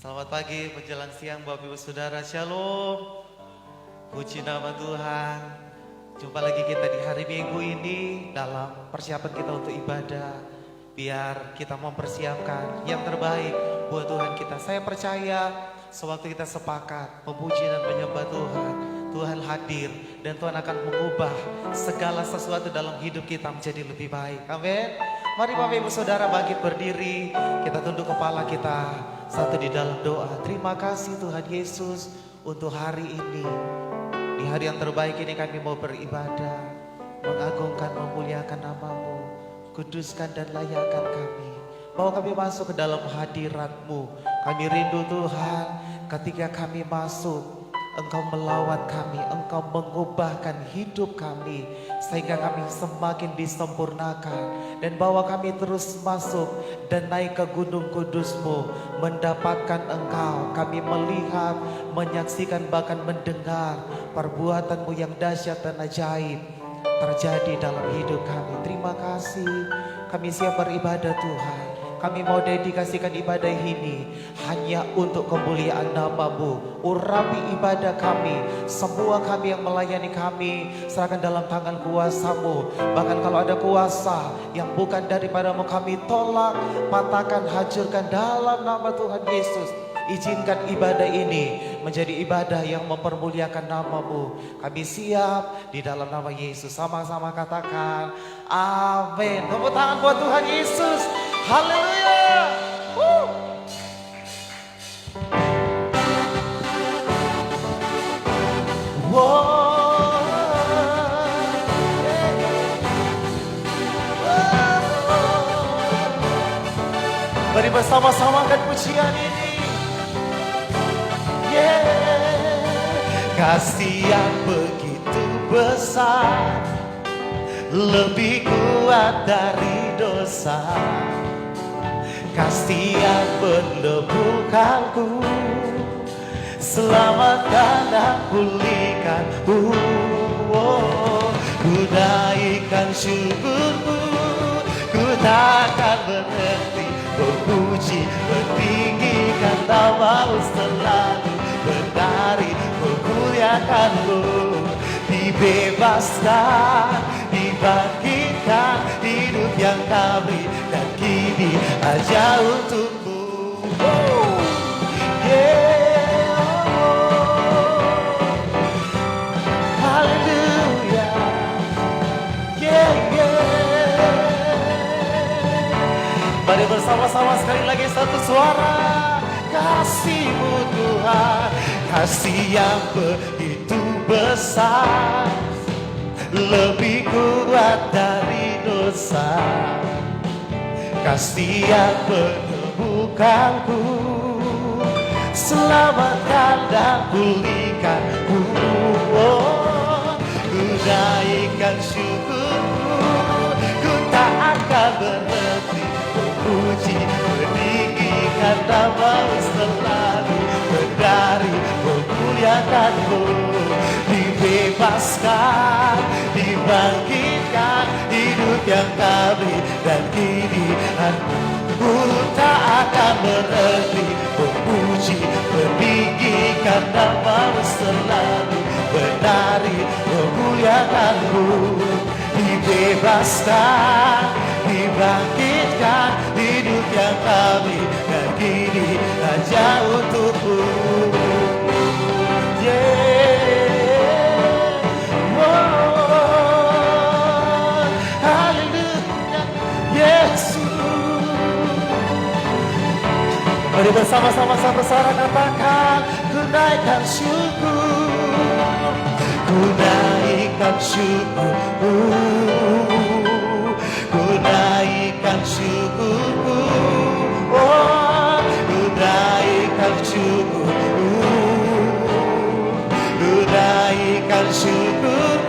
Selamat pagi, menjelang siang Bapak Ibu Saudara, Shalom. Puji nama Tuhan. Jumpa lagi kita di hari Minggu ini dalam persiapan kita untuk ibadah. Biar kita mempersiapkan yang terbaik buat Tuhan kita. Saya percaya sewaktu kita sepakat memuji dan menyembah Tuhan, Tuhan hadir dan Tuhan akan mengubah segala sesuatu dalam hidup kita menjadi lebih baik. Amin. Mari Bapak Ibu Saudara bangkit berdiri, kita tunduk kepala kita satu di dalam doa. Terima kasih Tuhan Yesus untuk hari ini. Di hari yang terbaik ini kami mau beribadah, mengagungkan, memuliakan nama-Mu, kuduskan dan layakkan kami. Bawa kami masuk ke dalam hadirat-Mu. Kami rindu Tuhan ketika kami masuk, Engkau melawat kami, Engkau mengubahkan hidup kami sehingga kami semakin disempurnakan, dan bawa kami terus masuk dan naik ke gunung kudus-Mu, mendapatkan Engkau. Kami melihat, menyaksikan, bahkan mendengar perbuatan-Mu yang dahsyat dan ajaib terjadi dalam hidup kami. Terima kasih, kami siap beribadah Tuhan. Kami mau dedikasikan ibadah ini hanya untuk kemuliaan nama-Mu. Urapi ibadah kami, semua kami yang melayani kami, serahkan dalam tangan kuasa-Mu. Bahkan kalau ada kuasa yang bukan daripada-Mu, kami tolak, patahkan, hancurkan dalam nama Tuhan Yesus. Izinkan ibadah ini menjadi ibadah yang mempermuliakan nama-Mu. Kami siap di dalam nama Yesus. Sama-sama katakan amin. Tepuk tangan buat Tuhan Yesus. Haleluya. Mari bersama-sama kan pujian ini. Kasih yang begitu besar, lebih kuat dari dosa. Kasih yang menemukanku, selamatkan dan pulihkanku. Ku naikkan syukurku, ku takkan berhenti memuji, meninggikan nama-Mu selalu, menari memuliakan-Mu. Dibebaskan, dibangkitkan, hidup yang kami dan kini aja untuk-Mu. Haleluya. Mari bersama-sama sekali lagi satu suara. Kasih-Mu Tuhan, kasih yang begitu besar, lebih kuat dari dosa. Kasih yang menemukanku, selamatkan dan pulihkanku. Ku naikkan syukurku, ku tak akan berhenti memuji, meninggikan nama-Mu selalu, menari memuliakan-Mu. Dibebaskan, dibangkitkan, hidup yang kami dan kini Ku tak akan berhenti memuji, meninggikan nama-Mu selalu, menari memuliakan-Mu. Dibebaskan, dibangkitkan, hidup yang kami dan kini hanya untuk-Mu. Mari bersama-sama satu suara katakan, ku naikkan syukur, ku naikkan syukur, ku naikkan syukur, oh, ku naikkan syukur, ku naikkan syukur,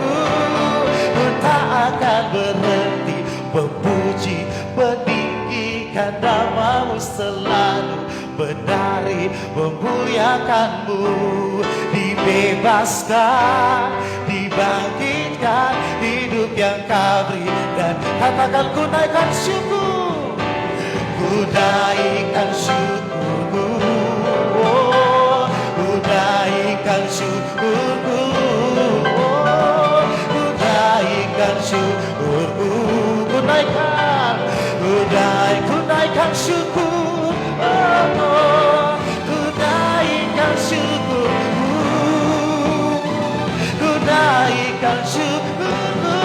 ku tak akan berhenti memuji, meninggikan nama-Mu selalu, menari memuliakan-Mu. Dibebaskan, dibangkitkan, hidup yang kami dan katakan ku naikkan syukur, ku naikkan syukur, naikkan syukurku, oh, ku naikkan syukurku, ku naikkan syukur, oh, ku naikkan syukurku, ku naikkan syukurku,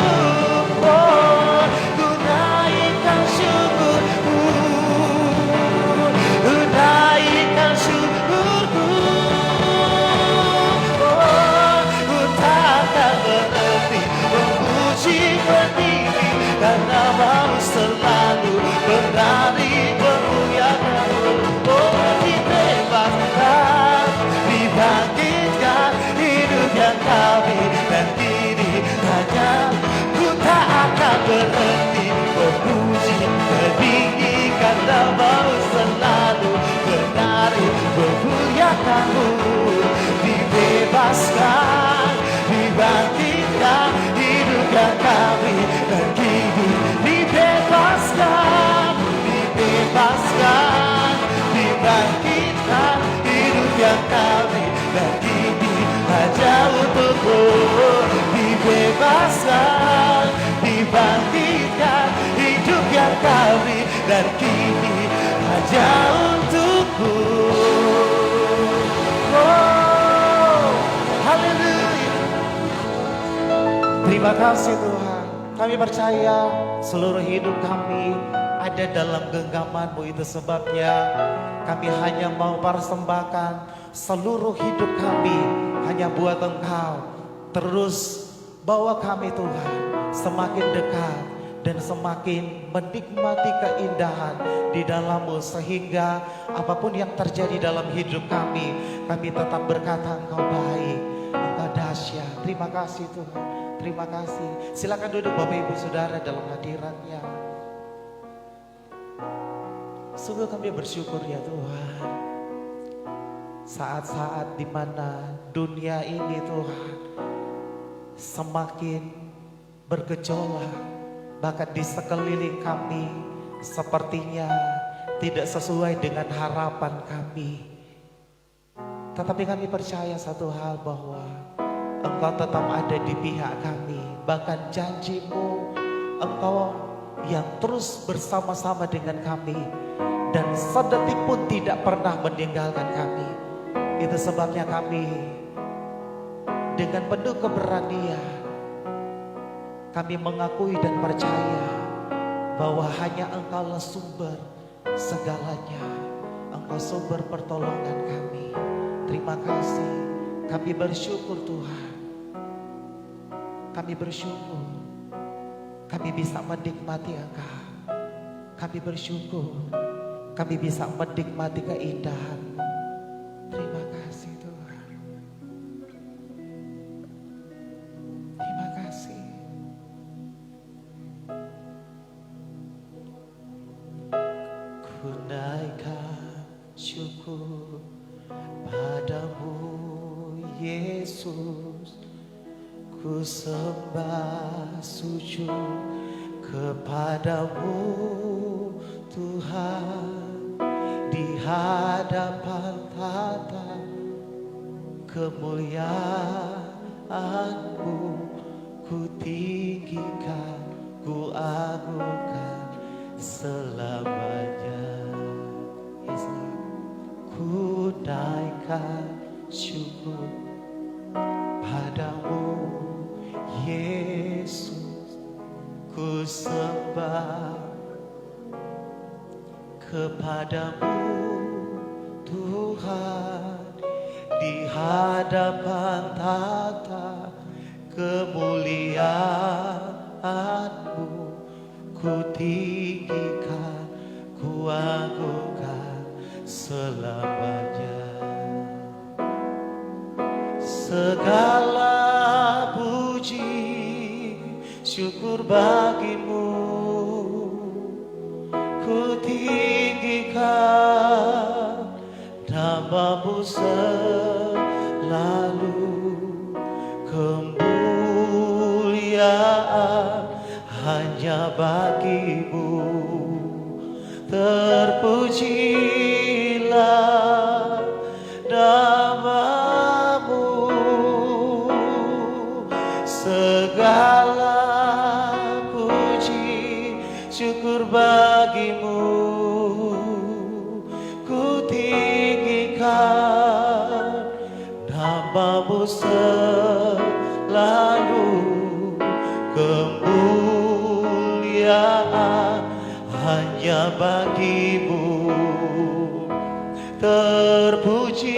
oh, ku naikkan syukurku, ku naikkan syukurku, oh, ku takkan berhenti memuji berdiri karena mau selalu berlari memuliakan-Mu. Oh, dibebaskan, dibangkitkan hidup yang kami dan kini hanya ku tak akan berhenti memuji berdiri karena mau selalu berlari memuliakan-Mu. Dibebaskan, dibangkitkan hidup yang kami dan kini dibebaskan, dibebaskan, dibangkitkan hidup yang kami dan kini hanya untuk-Mu. Dibebaskan, dibangkitkan hidup yang kami dan kini hanya untuk-Mu. Oh, haleluya. Terima kasih Tuhan. Kami percaya seluruh hidup kami ada dalam genggaman-Mu. Itu sebabnya kami hanya mau persembahkan seluruh hidup kami hanya buat Engkau. Terus bawa kami Tuhan semakin dekat dan semakin menikmati keindahan di dalam-Mu, sehingga apapun yang terjadi dalam hidup kami tetap berkata Engkau baik, Engkau dahsyat. Terima kasih Tuhan, terima kasih. Silakan duduk Bapak Ibu Saudara dalam hadirat-Nya. Sungguh kami bersyukur ya Tuhan, saat-saat di mana dunia ini Tuhan semakin bergejolak, bahkan di sekeliling kami sepertinya tidak sesuai dengan harapan kami. Tetapi kami percaya satu hal, bahwa Engkau tetap ada di pihak kami. Bahkan janji-Mu, Engkau yang terus bersama-sama dengan kami dan sedetik pun tidak pernah meninggalkan kami. Itu sebabnya kami dengan penuh keberanian kami mengakui dan percaya bahwa hanya Engkaulah sumber segalanya. Engkau sumber pertolongan kami. Terima kasih. Kami bersyukur Tuhan. Kami bersyukur. Kami bisa menikmati Engkau. Kami bersyukur. Kami bisa menikmati keindahan-Mu. Terima kasih Tuhan. Terima kasih. Ku naikkan syukur padamu Yesus, ku sembah sujud kepadamu Tuhan. Di hadapan tata kemuliaan-Mu, ku tinggikan, ku agungkan selamanya. Ku naikkan syukur padamu Yesus, ku sembah kepadamu Tuhan. Di hadapan tata kemuliaan-Mu, ku tinggikan, ku agungkan selamanya. Segala puji syukur bagi-Mu, ku tinggikan nama-Mu selalu. Kemuliaan hanya bagi-Mu, terpujilah nama-Mu kemuliaan hanya bagimu. Terpujilah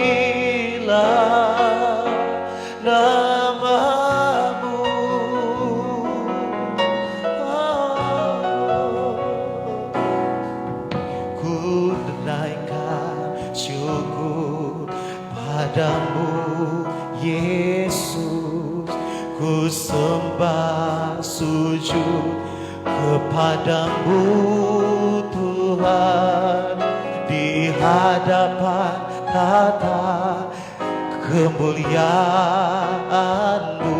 namamu. Ku naikkan syukur padamu Yesus. Ku sembah sujud kepadamu Tuhan. Di hadapan tata kemuliaan-Mu,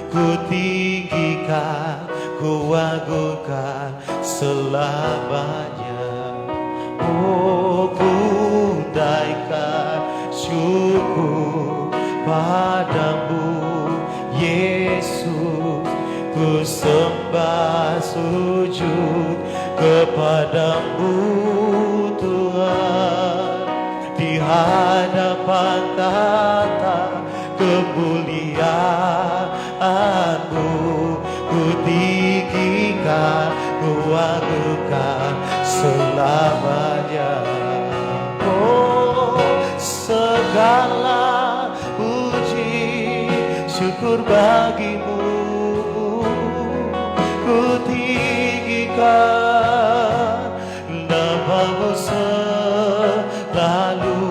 ku tinggikan, ku agungkan selamanya. Oh, ku naikkan syukur padamu Yesus. Ku sembah sujud kepadamu Tuhan. Di hadapan tata kemuliaan-Mu, ku tinggikan, ku agungkan selamanya. Oh, segala puji syukur bagimu, ku tinggikan namamu selalu.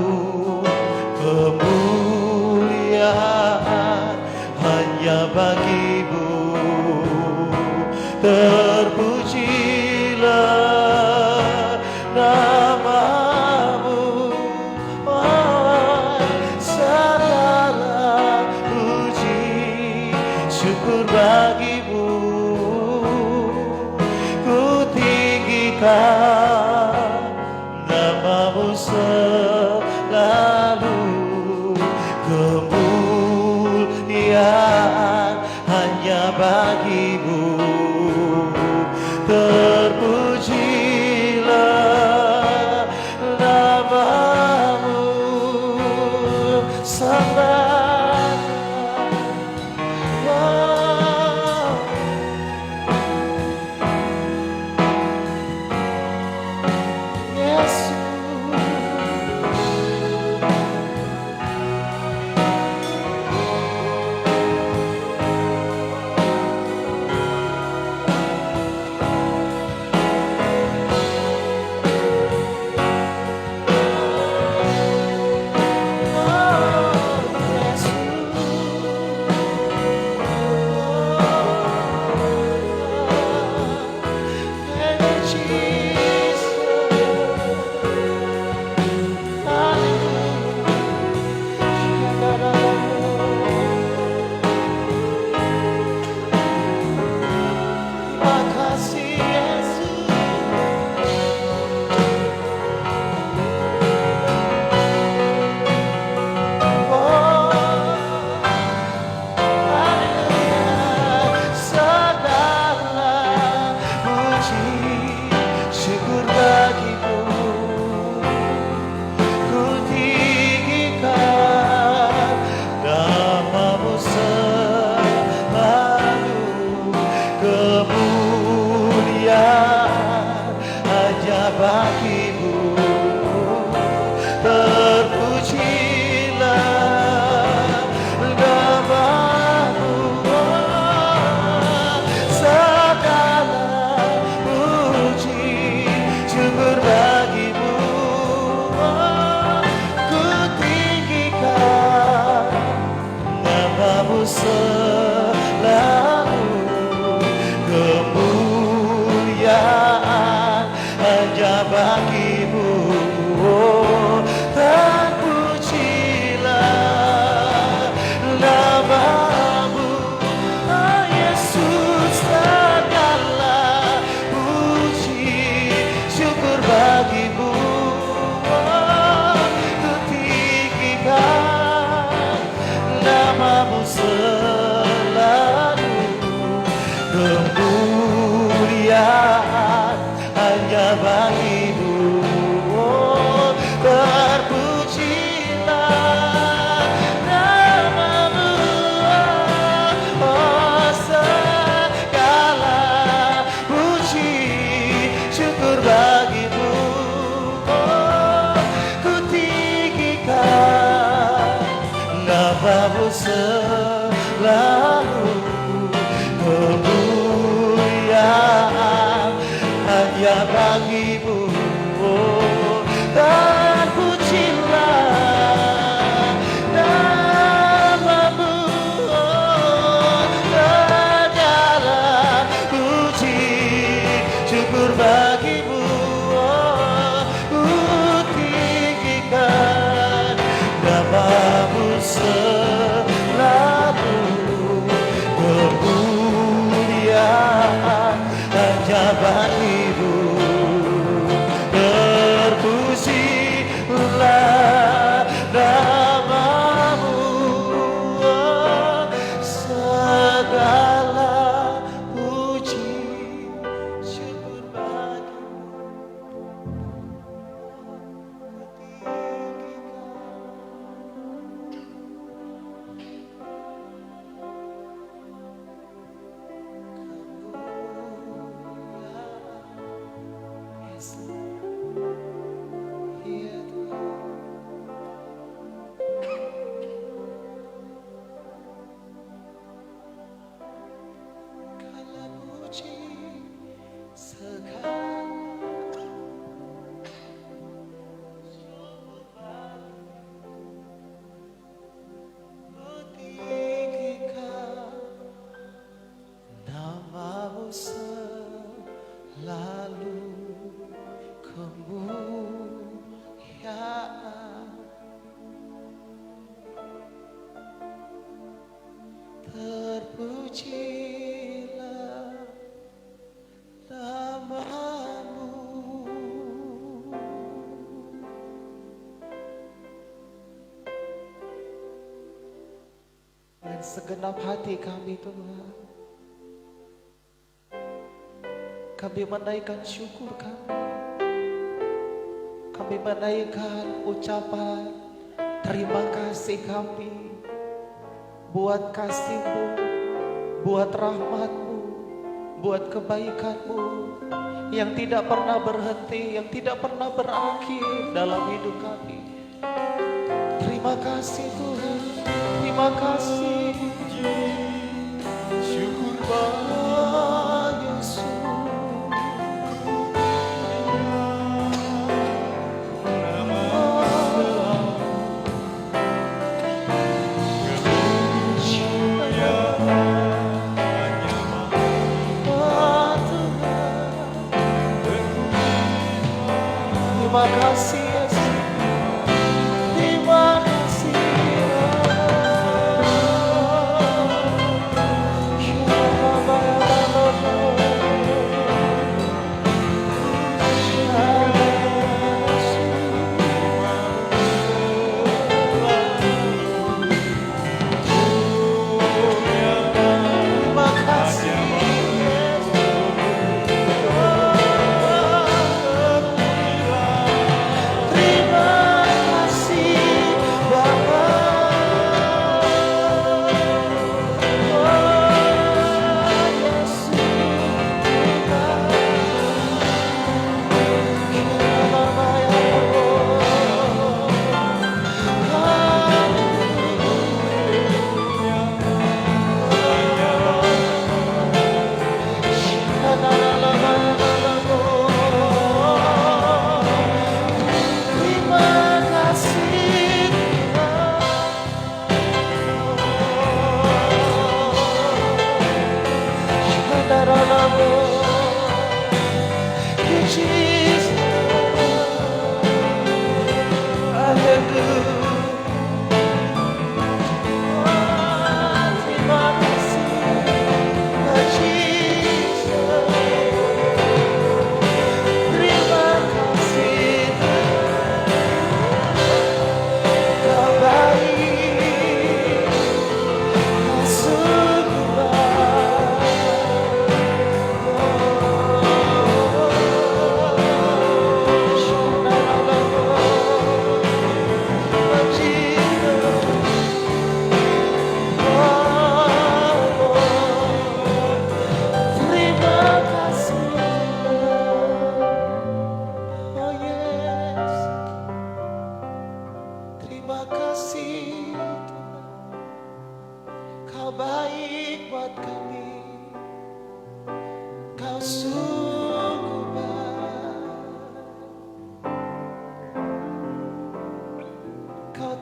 Kemuliaan hanya bagimu. Terpujilah namamu. Oh, segala puji syukur bagimu, ku tinggikan namamu selalu. Kemuliaan hanya bagimu. Terpujilah namamu. Sembah, oh, Yesus. segenap hati kami Tuhan. Kami menaikkan syukur kami. Kami menaikkan ucapan terima kasih kami buat kasih-Mu, buat rahmat-Mu, buat kebaikan-Mu yang tidak pernah berhenti, yang tidak pernah berakhir dalam hidup kami. Terima kasih Tuhan, terima kasih. Syukur Bapa Yesus. Terima kasih Yesus. Terima kasih.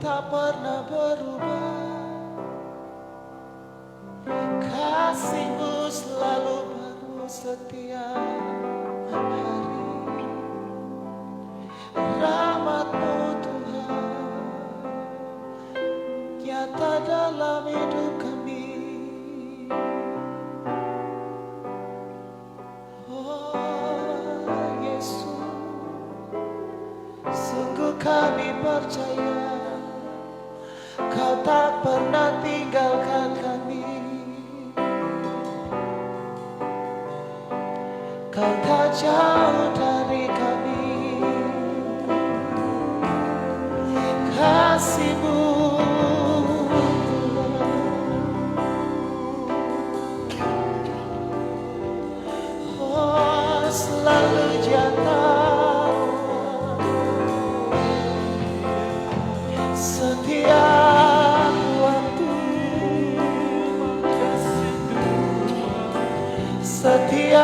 Tak pernah berubah, kasih-Mu selalu baru setiap hari. Rahmat-Mu Tuhan nyata dalam hidup kami. Oh Yesus, sungguh kami percaya Kau tak pernah tinggalkan kami. Kau tak jauh dari kami. Kasih-Mu oh selalu nyata. Setiap waktu, setiap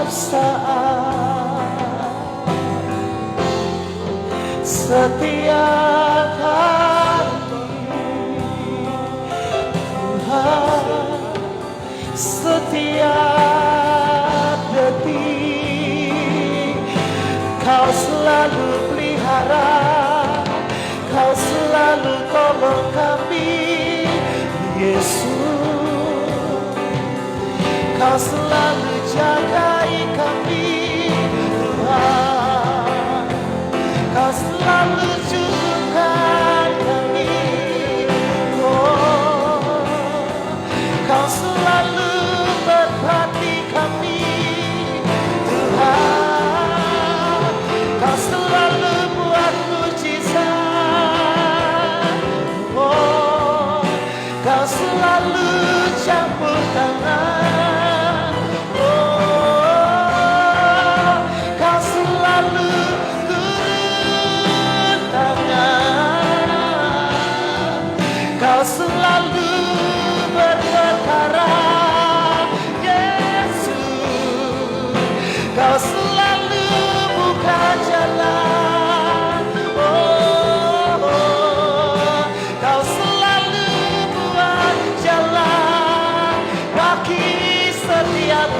saat, setiap hari, Tuhan, setiap detik, Kau selalu pelihara. Kau selalu tolong kami, Yesus. Kau selalu jagai kami, Tuhan. Kau selalu cukupkan kami, oh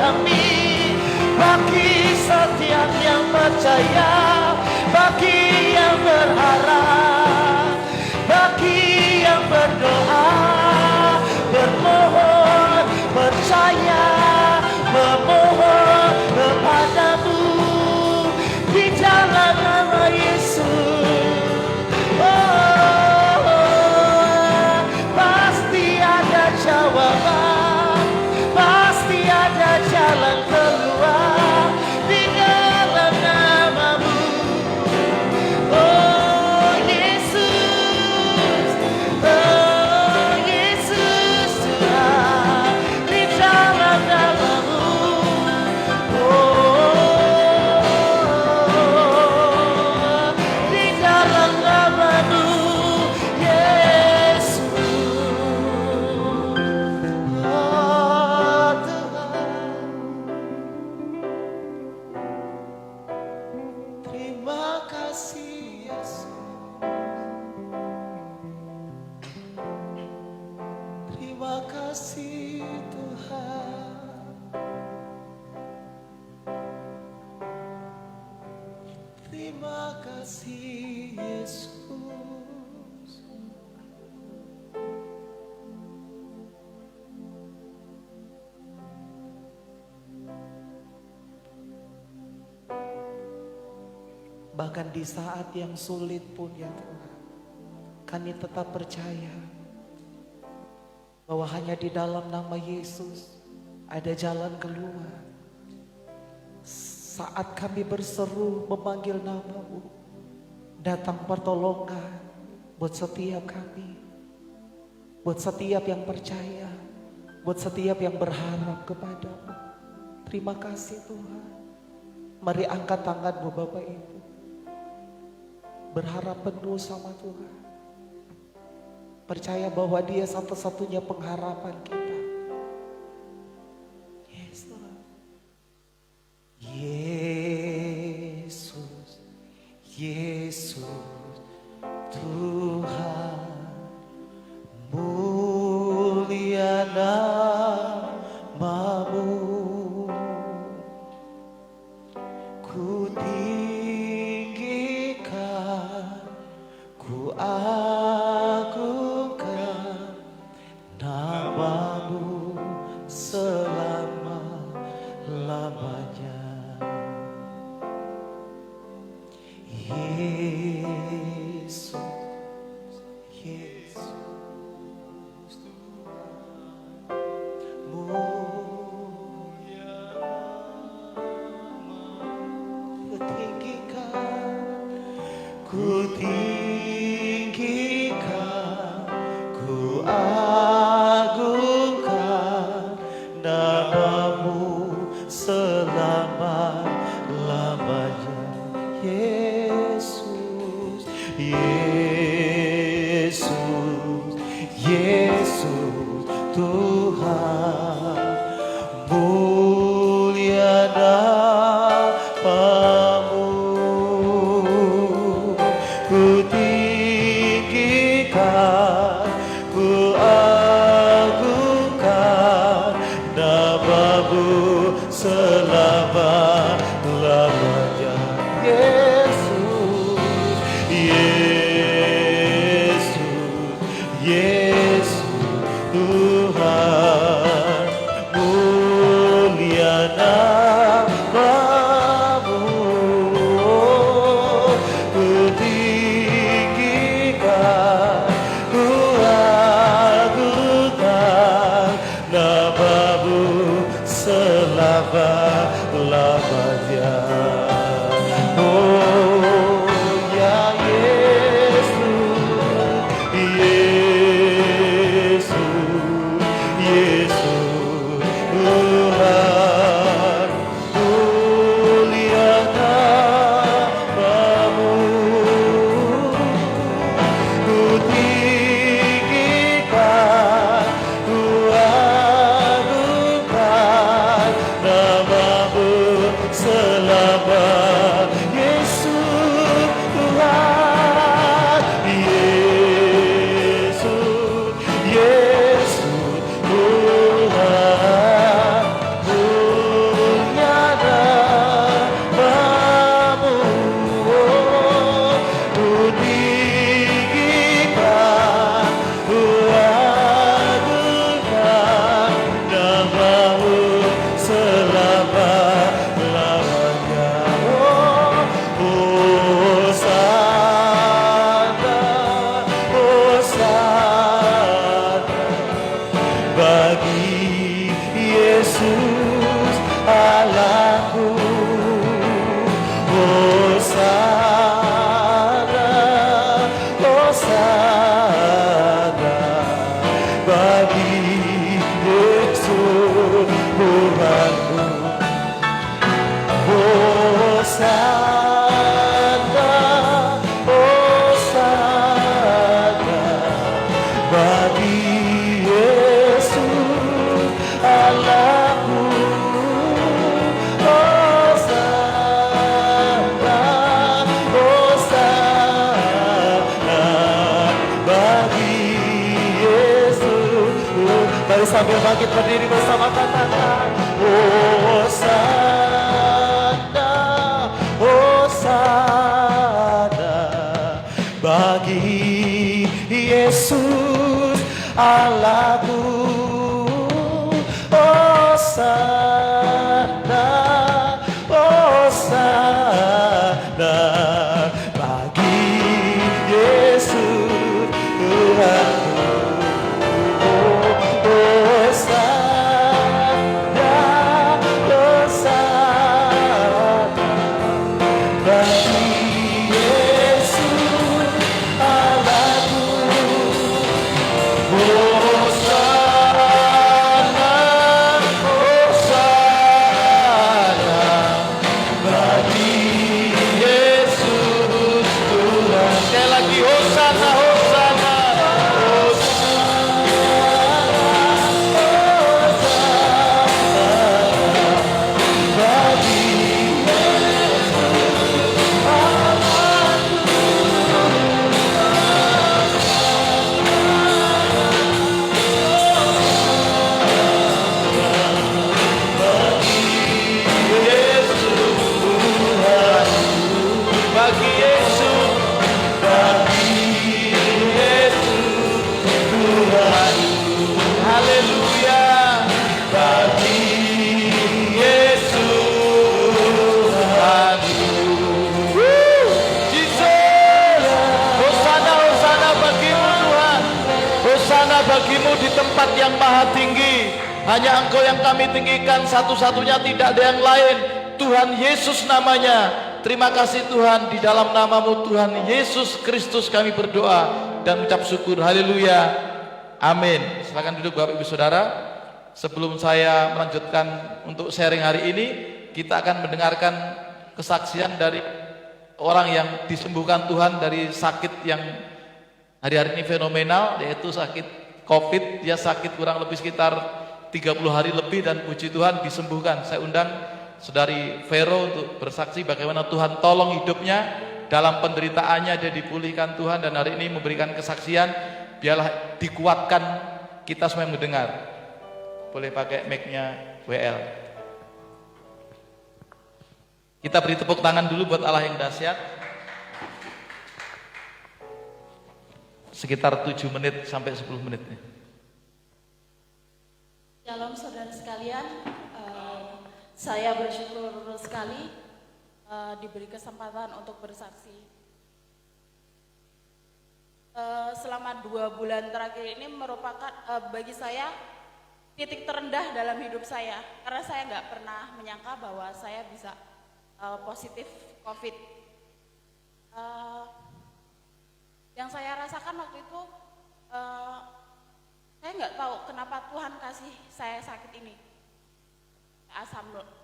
kami, bagi setiap yang percaya, bagi yang berharap, bagi yang berdoa, bermohon, percaya, memohon kepadamu di dalam nama Yesus. Pasti ada jawaban, pasti ada jalan keluar di dalam namamu. Oh Yesus, Tuhan, di dalam namamu. Di dalam namamu, Yesus. Oh Tuhan, terima kasih Yesus. Terima kasih Tuhan. Terima kasih Yesus. Bahkan di saat yang sulit pun ya Tuhan, kami tetap percaya bahwa hanya di dalam nama Yesus ada jalan keluar. Saat kami berseru memanggil namamu, datang pertolongan buat setiap kami, buat setiap yang percaya, buat setiap yang berharap kepadamu. Terima kasih Tuhan. Mari angkat tanganmu Bapak Ibu, berharap penuh sama Tuhan. Percaya bahwa Dia satu-satunya pengharapan kita. Yes, Tuhan. Yesus, Yesus, Tuhan, mulia namamu. Ku tinggikan, ku agungkan namamu selama-lamanya. Yesus, Yesus, mulia ku tinggikan, ku tinggikan, ku agungkan namamu selama-lamanya. Yesus, Yesus, Yesus, Tuhan, mulia namamu. Ku tinggikan, ku agungkan namamu selama-lamanya. Yesus, Yesus, Yesus, Tuhan, mulia namamu. Ku tinggikan, ku agungkan namamu selama-lamanya. Oh ya Yesus, Yesus, Yesus, Tuhan, mulia namamu. Ku tinggikan, ku agungkan namamu selama Allahku. Hosana, Hosana bagi Yesus Tuhanku. Hosana, Hosana bagi Yesus Allahku. Hosana, Hosana bagi Yesus. Mari sambil bangkit berdiri bersama, katakan Hosana, Hosana bagi Yesus Allahku. Hosana, Hosana bagi Yesus Tuhanku. Hosana, Hosana bagi Yesus Allahku. Hosana, Hosana bagi Yesus Tuhan. Sekali lagi Hosana, Hosana, bagi bagi Yesus, bagi Yesus Tuhan. Haleluya, bagi Yesus Tuhan. Jesus, Hosana, Hosana bagimu Tuhan. Hosana bagimu di tempat yang maha tinggi. Hanya Engkau yang kami tinggikan, satu-satunya tidak ada yang lain. Tuhan Yesus namanya. Terima kasih Tuhan, di dalam namamu Tuhan Yesus Kristus kami berdoa dan ucap syukur. Haleluya, amin. Silakan duduk Bapak Ibu Saudara. Sebelum saya melanjutkan untuk sharing hari ini, kita akan mendengarkan kesaksian dari orang yang disembuhkan Tuhan dari sakit yang hari-hari ini fenomenal, yaitu sakit COVID. Dia sakit kurang lebih sekitar 30 hari lebih dan puji Tuhan disembuhkan. Saya undang Saudari Vero untuk bersaksi bagaimana Tuhan tolong hidupnya dalam penderitaannya, dia dipulihkan Tuhan dan hari ini memberikan kesaksian. Biarlah dikuatkan kita semua yang mendengar. Boleh pakai mic-nya WL. Kita beri tepuk tangan dulu buat Allah yang dahsyat. Sekitar 7 menit sampai 10 menit. Shalom saudara sekalian, saya bersyukur sekali diberi kesempatan untuk bersaksi. Selama 2 bulan terakhir ini merupakan bagi saya titik terendah dalam hidup saya, karena saya nggak pernah menyangka bahwa saya bisa positif COVID. Yang saya rasakan waktu itu, saya nggak tahu kenapa Tuhan kasih saya sakit ini.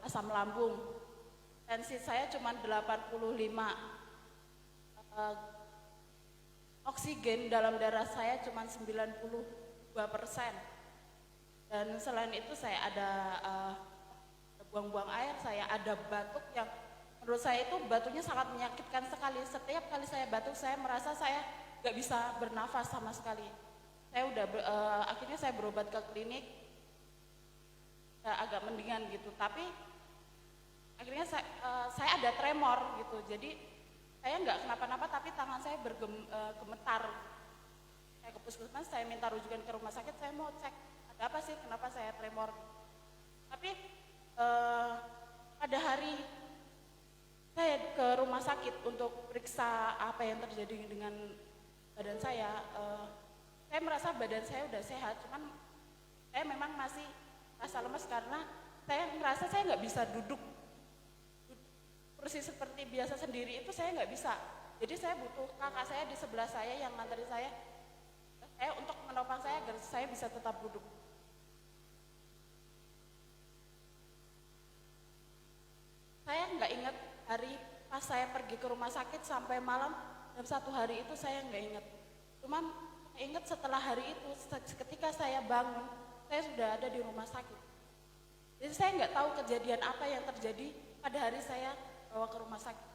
Asam lambung, tensi saya cuma 85, oksigen dalam darah saya cuma 92%, dan selain itu saya ada buang-buang air, saya ada batuk yang menurut saya itu batunya sangat menyakitkan sekali. Setiap kali saya batuk saya merasa saya nggak bisa bernafas sama sekali. Saya udah akhirnya saya berobat ke klinik, agak mendingan gitu, tapi akhirnya saya ada tremor gitu, jadi saya nggak kenapa-napa tapi tangan saya gemetar. Saya ke puskesmas, saya minta rujukan ke rumah sakit, saya mau cek ada apa sih, kenapa saya tremor. Tapi pada hari saya ke rumah sakit untuk periksa apa yang terjadi dengan badan saya merasa badan saya udah sehat, cuman saya memang masih rasa lemas karena saya ngerasa saya nggak bisa duduk kursi seperti biasa sendiri, itu saya nggak bisa. Jadi saya butuh kakak saya di sebelah saya yang nganterin saya untuk menopang saya agar saya bisa tetap duduk. Saya nggak ingat hari pas saya pergi ke rumah sakit sampai malam, dan satu hari itu saya nggak ingat. Cuman ingat setelah hari itu, ketika saya bangun, saya sudah ada di rumah sakit. Jadi saya nggak tahu kejadian apa yang terjadi pada hari saya bawa ke rumah sakit.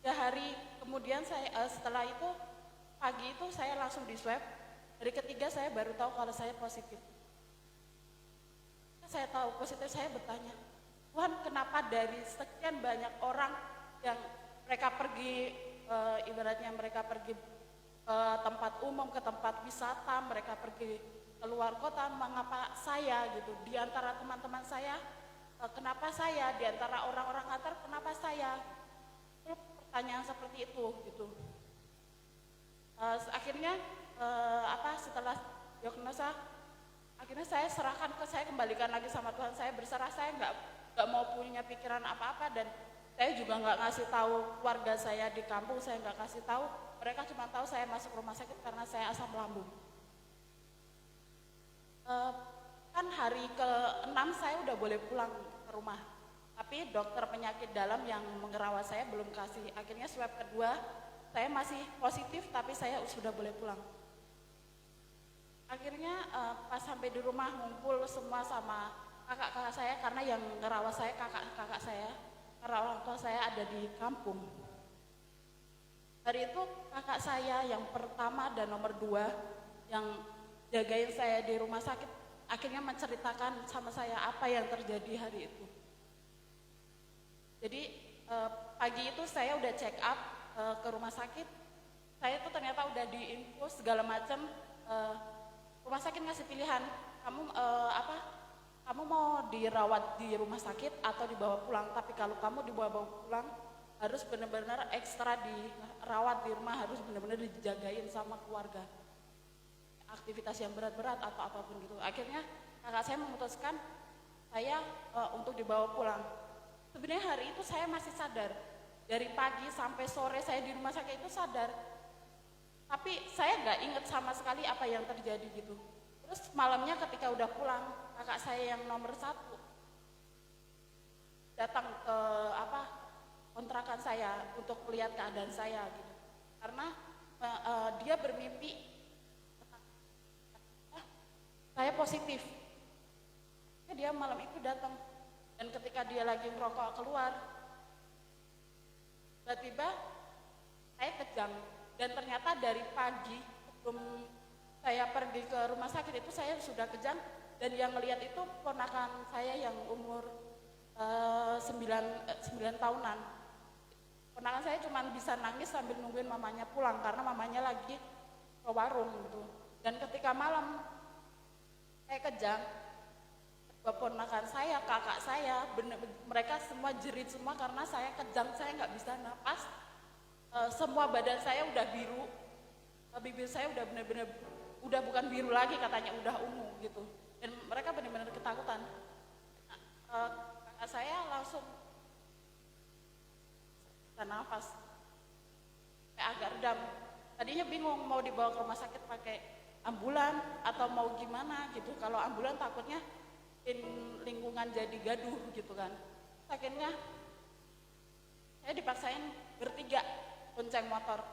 3 hari kemudian setelah itu pagi itu saya langsung di swab. Hari ketiga saya baru tahu kalau saya positif. Saya tahu positif, saya bertanya, Tuhan, kenapa dari sekian banyak orang yang mereka pergi ibaratnya mereka pergi ke tempat umum, ke tempat wisata, mereka pergi keluar kota, mengapa saya gitu? Di antara teman-teman saya, kenapa saya? Di antara orang-orang kantor, kenapa saya? Itu pertanyaan seperti itu gitu. Akhirnya setelah diagnosa, akhirnya saya serahkan saya kembalikan lagi sama Tuhan. Saya berserah, saya nggak mau punya pikiran apa-apa, dan saya juga nggak ngasih tahu keluarga saya di kampung, saya nggak kasih tahu. Mereka cuma tahu saya masuk rumah sakit karena saya asam lambung. Kan hari ke-6 saya udah boleh pulang ke rumah, tapi dokter penyakit dalam yang mengerawat saya belum kasih. Akhirnya swab kedua saya masih positif, tapi saya sudah boleh pulang. Akhirnya pas sampai di rumah ngumpul semua sama kakak-kakak saya, karena yang ngerawat saya kakak-kakak saya, karena orang tua saya ada di kampung. Hari itu kakak saya yang pertama dan nomor 2 yang jagain saya di rumah sakit akhirnya menceritakan sama saya apa yang terjadi hari itu. Jadi pagi itu saya udah check up ke rumah sakit. Saya itu ternyata udah diinfus segala macam. Rumah sakit ngasih pilihan, kamu mau dirawat di rumah sakit atau dibawa pulang. Tapi kalau kamu dibawa pulang, harus benar-benar ekstra dirawat di rumah, harus benar-benar dijagain sama keluarga. Aktivitas yang berat-berat atau apapun gitu. Akhirnya kakak saya memutuskan saya untuk dibawa pulang. Sebenarnya hari itu saya masih sadar. Dari pagi sampai sore saya di rumah sakit itu sadar. Tapi saya nggak ingat sama sekali apa yang terjadi gitu. Terus malamnya ketika udah pulang, kakak saya yang nomor 1 datang ke kontrakan saya untuk melihat keadaan saya gitu. Karena dia bermimpi saya positif. Dia malam itu datang, dan ketika dia lagi ngerokok keluar, tiba-tiba saya kejang. Dan ternyata dari pagi sebelum saya pergi ke rumah sakit itu saya sudah kejang, dan yang melihat itu ponakan saya yang umur 9 tahunan. Ponakan saya cuma bisa nangis sambil nungguin mamanya pulang karena mamanya lagi ke warung gitu. Dan ketika malam saya kejang, ponakan saya, kakak saya, mereka semua jerit semua karena saya kejang, saya nggak bisa napas. Semua badan saya udah biru, bibir saya udah benar-benar udah bukan biru lagi, katanya udah ungu gitu. Dan mereka benar-benar ketakutan. Kakak saya langsung bisa nafas, kayak agak redam. Tadinya bingung mau dibawa ke rumah sakit pakai ambulan atau mau gimana gitu. Kalau ambulan takutnya lingkungan jadi gaduh gitu kan. Akhirnya saya dipaksain bertiga bonceng motor.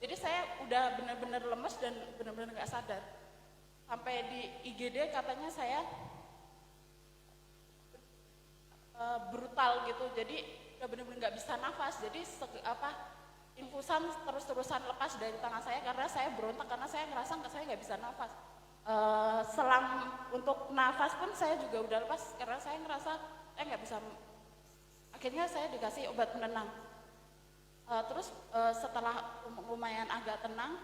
Jadi saya udah benar-benar lemes dan benar-benar nggak sadar. Sampai di IGD katanya saya brutal gitu. Jadi udah benar-benar nggak bisa nafas. Jadi infusan terus-terusan lepas dari tangan saya karena saya berontak, karena saya ngerasa saya nggak bisa nafas. Selang untuk nafas pun saya juga udah lepas karena saya ngerasa saya nggak bisa. Akhirnya saya dikasih obat penenang. Terus setelah lumayan agak tenang,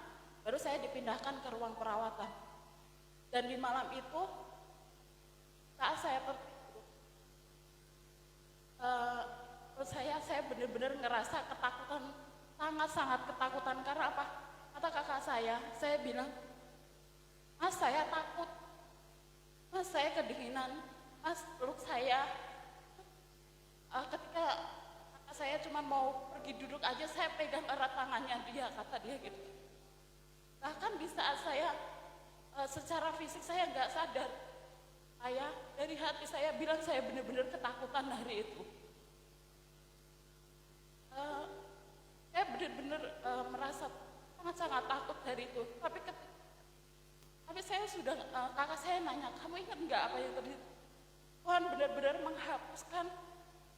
baru saya dipindahkan ke ruang perawatan. Dan di malam itu saat saya terus saya benar-benar ngerasa ketakutan, sangat-sangat ketakutan. Karena apa? Kata kakak saya bilang, Mas, saya takut, Mas, saya kedinginan, Mas peluk saya. Ketika kakak saya cuma mau pergi duduk aja, saya pegang erat tangannya dia, kata dia gitu. Bahkan di saat saya secara fisik saya nggak sadar, saya dari hati saya bilang saya benar-benar ketakutan hari itu. Saya benar-benar merasa sangat-sangat takut hari itu. Tapi saya sudah, kakak saya nanya, kamu ingat nggak apa yang terjadi? Tuhan benar-benar menghapuskan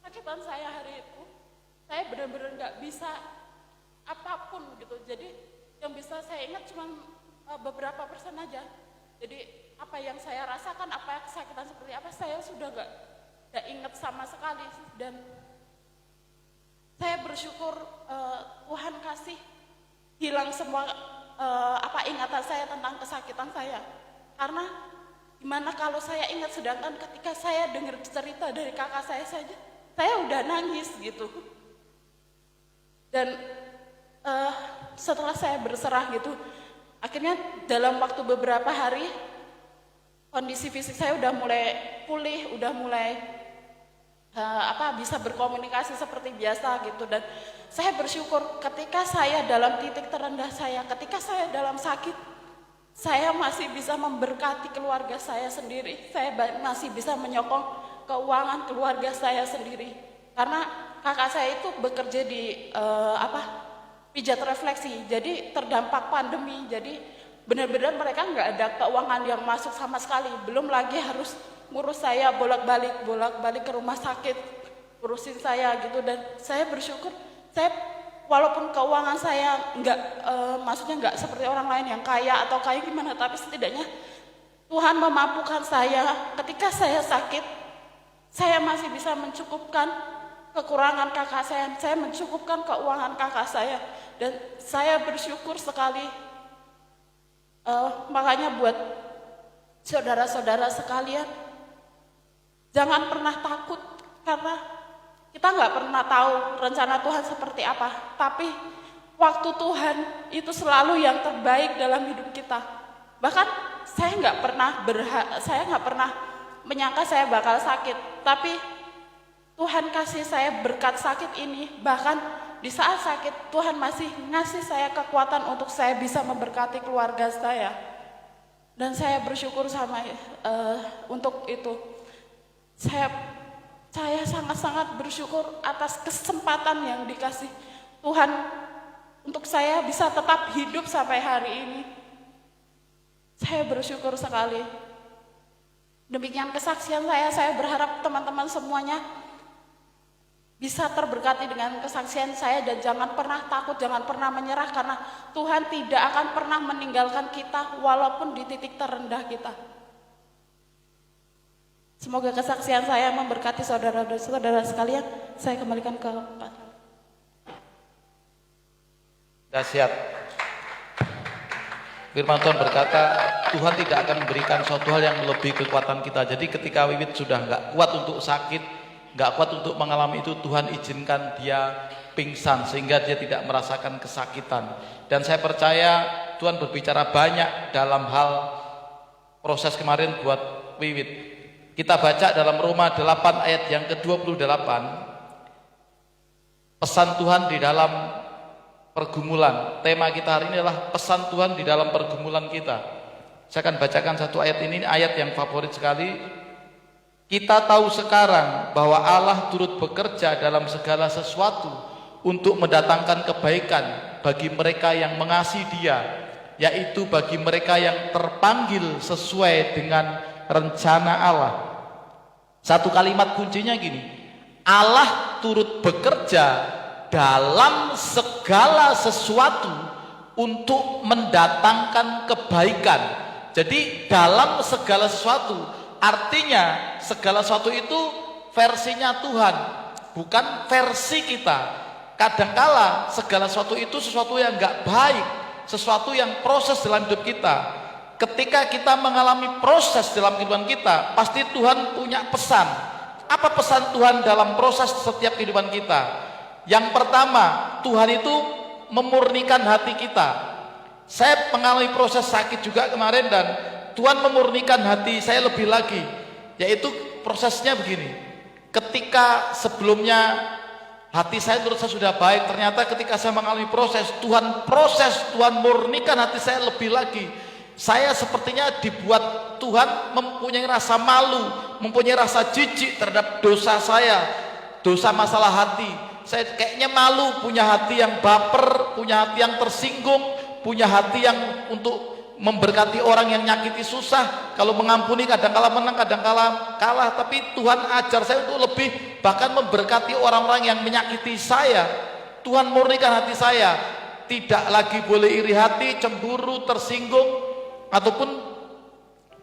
sakitan saya hari itu. Saya benar-benar nggak bisa apapun gitu. Jadi yang bisa saya ingat cuma beberapa persen aja. Jadi apa yang saya rasakan, apa kesakitan seperti apa, saya sudah nggak ingat sama sekali. Dan saya bersyukur Tuhan kasih hilang semua ingatan saya tentang kesakitan saya. Karena gimana kalau saya ingat, sedangkan ketika saya dengar cerita dari kakak saya saja, saya udah nangis gitu. Dan setelah saya berserah gitu, akhirnya dalam waktu beberapa hari kondisi fisik saya udah mulai pulih, udah mulai bisa berkomunikasi seperti biasa gitu. Dan saya bersyukur ketika saya dalam titik terendah saya, ketika saya dalam sakit, saya masih bisa memberkati keluarga saya sendiri. Saya masih bisa menyokong keuangan keluarga saya sendiri. Karena kakak saya itu bekerja di pijat refleksi. Jadi terdampak pandemi. Jadi benar-benar mereka nggak ada keuangan yang masuk sama sekali. Belum lagi harus ngurus saya bolak-balik ke rumah sakit, urusin saya gitu. Dan saya bersyukur, walaupun keuangan saya maksudnya nggak seperti orang lain yang kaya atau kayak gimana, tapi setidaknya Tuhan memampukan saya. Ketika saya sakit, saya masih bisa mencukupkan kekurangan kakak saya mencukupkan keuangan kakak saya. Dan saya bersyukur sekali. Makanya buat saudara-saudara sekalian, jangan pernah takut, karena kita nggak pernah tahu rencana Tuhan seperti apa. Tapi waktu Tuhan itu selalu yang terbaik dalam hidup kita. Bahkan saya nggak pernah menyangka saya bakal sakit. Tapi Tuhan kasih saya berkat sakit ini. Bahkan di saat sakit Tuhan masih ngasih saya kekuatan untuk saya bisa memberkati keluarga saya. Dan saya bersyukur untuk itu. Saya sangat-sangat bersyukur atas kesempatan yang dikasih Tuhan untuk saya bisa tetap hidup sampai hari ini. Saya bersyukur sekali. Demikian kesaksian saya berharap teman-teman semuanya bisa terberkati dengan kesaksian saya. Dan jangan pernah takut, jangan pernah menyerah, karena Tuhan tidak akan pernah meninggalkan kita walaupun di titik terendah kita. Semoga kesaksian saya memberkati saudara-saudara sekalian. Saya kembalikan ke Pak. Dahsyat. Firman Tuhan berkata, Tuhan tidak akan memberikan suatu hal yang melebihi kekuatan kita. Jadi ketika Wiwit sudah nggak kuat untuk sakit, nggak kuat untuk mengalami itu, Tuhan izinkan dia pingsan sehingga dia tidak merasakan kesakitan. Dan saya percaya Tuhan berbicara banyak dalam hal proses kemarin buat Wiwit. Kita baca dalam Roma 8 ayat yang ke-28, pesan Tuhan di dalam pergumulan. Tema kita hari ini adalah pesan Tuhan di dalam pergumulan kita. Saya akan bacakan satu ayat ini ayat yang favorit sekali. Kita tahu sekarang bahwa Allah turut bekerja dalam segala sesuatu untuk mendatangkan kebaikan bagi mereka yang mengasihi Dia, yaitu bagi mereka yang terpanggil sesuai dengan rencana Allah. Satu kalimat kuncinya gini, Allah turut bekerja dalam segala sesuatu untuk mendatangkan kebaikan. Jadi dalam segala sesuatu, artinya segala sesuatu itu versinya Tuhan, bukan versi kita. Kadangkala segala sesuatu itu sesuatu yang enggak baik, sesuatu yang proses dalam hidup kita. Ketika kita mengalami proses dalam kehidupan kita, pasti Tuhan punya pesan. Apa pesan Tuhan dalam proses setiap kehidupan kita? Yang pertama, Tuhan itu memurnikan hati kita. Saya mengalami proses sakit juga kemarin, dan Tuhan memurnikan hati saya lebih lagi, yaitu prosesnya begini. Ketika sebelumnya hati saya menurut saya sudah baik, ternyata ketika saya mengalami proses, Tuhan murnikan hati saya lebih lagi. Saya sepertinya dibuat Tuhan mempunyai rasa malu, mempunyai rasa jijik terhadap dosa saya, dosa masalah hati. Saya kayaknya malu punya hati yang baper, punya hati yang tersinggung, punya hati yang untuk memberkati orang yang nyakiti susah. Kalau mengampuni kadang-kala menang, kadang-kala kalah. Tapi Tuhan ajar saya untuk lebih, bahkan memberkati orang-orang yang menyakiti saya. Tuhan murnikan hati saya, tidak lagi boleh iri hati, cemburu, tersinggung, ataupun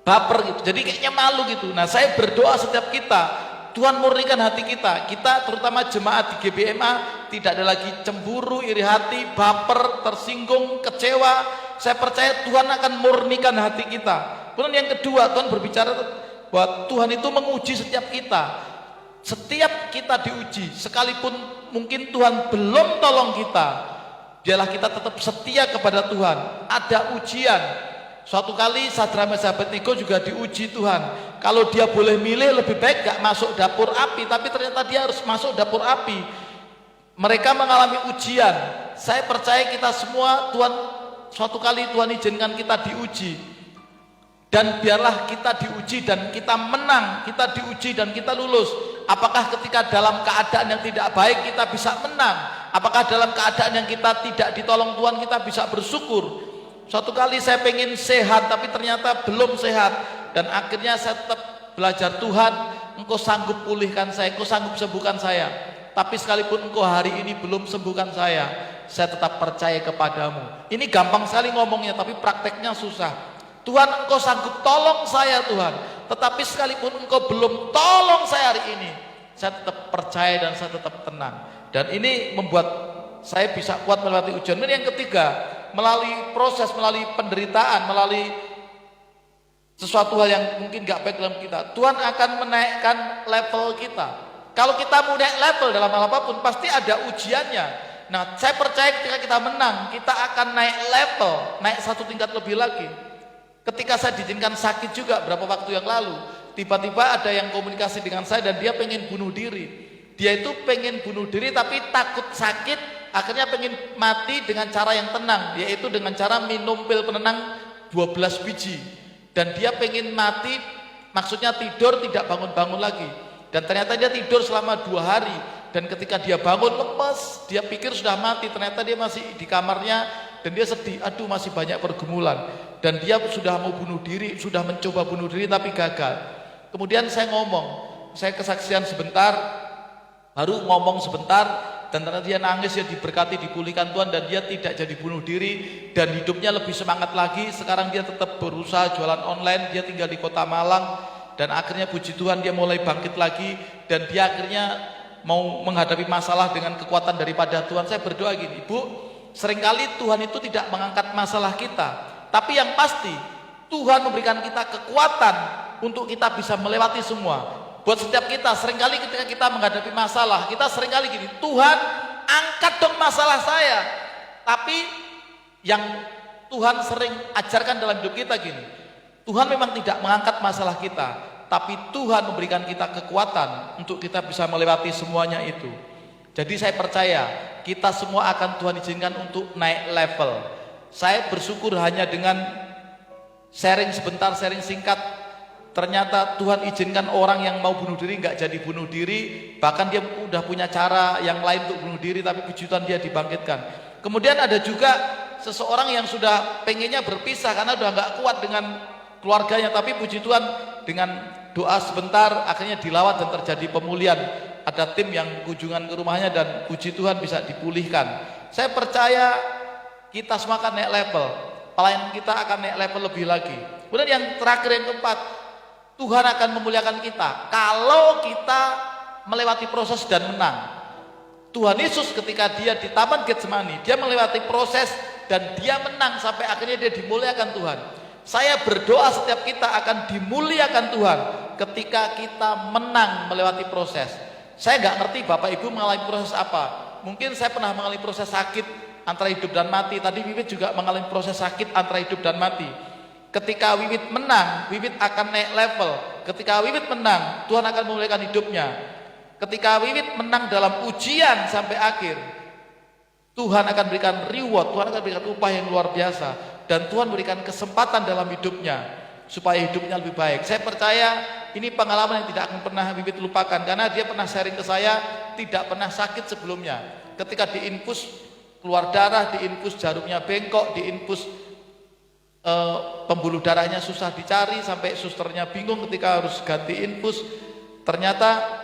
baper gitu. Jadi kayaknya malu gitu. Nah, saya berdoa setiap kita, Tuhan murnikan hati kita. Kita terutama jemaat di GBMA tidak ada lagi cemburu, iri hati, baper, tersinggung, kecewa. Saya percaya Tuhan akan murnikan hati kita. Kemudian yang kedua, Tuhan berbicara bahwa Tuhan itu menguji setiap kita. Setiap kita diuji, sekalipun mungkin Tuhan belum tolong kita, biarlah kita tetap setia kepada Tuhan. Ada ujian. Suatu kali Sadrak Mesak Abednego juga diuji Tuhan. Kalau dia boleh milih, lebih baik gak masuk dapur api, tapi ternyata dia harus masuk dapur api. Mereka mengalami ujian. Saya percaya kita semua, suatu kali Tuhan izinkan kita diuji. Dan biarlah kita diuji dan kita menang, kita diuji dan kita lulus. Apakah ketika dalam keadaan yang tidak baik kita bisa menang? Apakah dalam keadaan yang kita tidak ditolong Tuhan kita bisa bersyukur? Suatu kali saya pengen sehat tapi ternyata belum sehat, dan akhirnya saya tetap belajar, Tuhan, Engkau sanggup pulihkan saya, Engkau sanggup sembuhkan saya. Tapi sekalipun Engkau hari ini belum sembuhkan saya tetap percaya kepadamu. Ini gampang sekali ngomongnya, tapi prakteknya susah. Tuhan, Engkau sanggup tolong saya Tuhan, tetapi sekalipun Engkau belum tolong saya hari ini, saya tetap percaya dan saya tetap tenang. Dan ini membuat saya bisa kuat melewati ujian. Dan yang ketiga, melalui proses, melalui penderitaan, melalui sesuatu hal yang mungkin gak baik dalam kita, Tuhan akan menaikkan level kita. Kalau kita mau naik level dalam hal apapun, pasti ada ujiannya. Nah, saya percaya ketika kita menang, kita akan naik level, naik satu tingkat lebih lagi. Ketika saya diizinkan sakit juga beberapa waktu yang lalu, tiba-tiba ada yang komunikasi dengan saya dan dia pengen bunuh diri. Dia itu pengen bunuh diri tapi takut sakit, akhirnya pengen mati dengan cara yang tenang, yaitu dengan cara minum pil penenang 12 biji. Dan dia pengen mati, maksudnya tidur tidak bangun-bangun lagi. Dan ternyata dia tidur selama 2 hari. Dan ketika dia bangun lemes, dia pikir sudah mati, ternyata dia masih di kamarnya. Dan dia sedih, aduh masih banyak pergumulan. Dan dia sudah mau bunuh diri, sudah mencoba bunuh diri tapi gagal. Kemudian saya ngomong, saya kesaksian sebentar, baru ngomong sebentar, dan ternyata dia nangis, ya diberkati, dipulihkan Tuhan, dan dia tidak jadi bunuh diri, dan hidupnya lebih semangat lagi. Sekarang dia tetap berusaha jualan online, dia tinggal di Kota Malang, dan akhirnya puji Tuhan dia mulai bangkit lagi, dan dia akhirnya mau menghadapi masalah dengan kekuatan daripada Tuhan. Saya berdoa gini, Ibu, seringkali Tuhan itu tidak mengangkat masalah kita, tapi yang pasti Tuhan memberikan kita kekuatan untuk kita bisa melewati semua. Buat setiap kita, seringkali ketika kita menghadapi masalah, kita seringkali gini, Tuhan angkat dong masalah saya. Tapi yang Tuhan sering ajarkan dalam hidup kita gini, Tuhan memang tidak mengangkat masalah kita, tapi Tuhan memberikan kita kekuatan untuk kita bisa melewati semuanya itu. Jadi saya percaya kita semua akan Tuhan izinkan untuk naik level. Saya bersyukur hanya dengan sharing sebentar, sharing singkat, ternyata Tuhan izinkan orang yang mau bunuh diri nggak jadi bunuh diri, bahkan dia udah punya cara yang lain untuk bunuh diri, tapi puji Tuhan dia dibangkitkan. Kemudian ada juga seseorang yang sudah pengennya berpisah karena udah nggak kuat dengan keluarganya, tapi puji Tuhan dengan doa sebentar akhirnya dilawat dan terjadi pemulihan. Ada tim yang kunjungan ke rumahnya dan puji Tuhan bisa dipulihkan. Saya percaya kita semua akan naik level, pelayanan kita akan naik level lebih lagi. Kemudian yang terakhir, yang keempat, Tuhan akan memuliakan kita kalau kita melewati proses dan menang. Tuhan Yesus ketika dia di Taman Getsemani, dia melewati proses dan dia menang sampai akhirnya dia dimuliakan Tuhan. Saya berdoa setiap kita akan dimuliakan Tuhan ketika kita menang melewati proses. Saya nggak ngerti Bapak Ibu mengalami proses apa. Mungkin saya pernah mengalami proses sakit antara hidup dan mati. Tadi Wiwit juga mengalami proses sakit antara hidup dan mati. Ketika Wiwit menang, Wiwit akan naik level. Ketika Wiwit menang, Tuhan akan memulihkan hidupnya. Ketika Wiwit menang dalam ujian sampai akhir, Tuhan akan berikan reward, Tuhan akan berikan upah yang luar biasa. Dan Tuhan berikan kesempatan dalam hidupnya supaya hidupnya lebih baik. Saya percaya ini pengalaman yang tidak akan pernah Wiwit lupakan, karena dia pernah sharing ke saya tidak pernah sakit sebelumnya. Ketika diinfus keluar darah, diinfus jarumnya bengkok, diinfus pembuluh darahnya susah dicari, sampai susternya bingung ketika harus ganti infus. Ternyata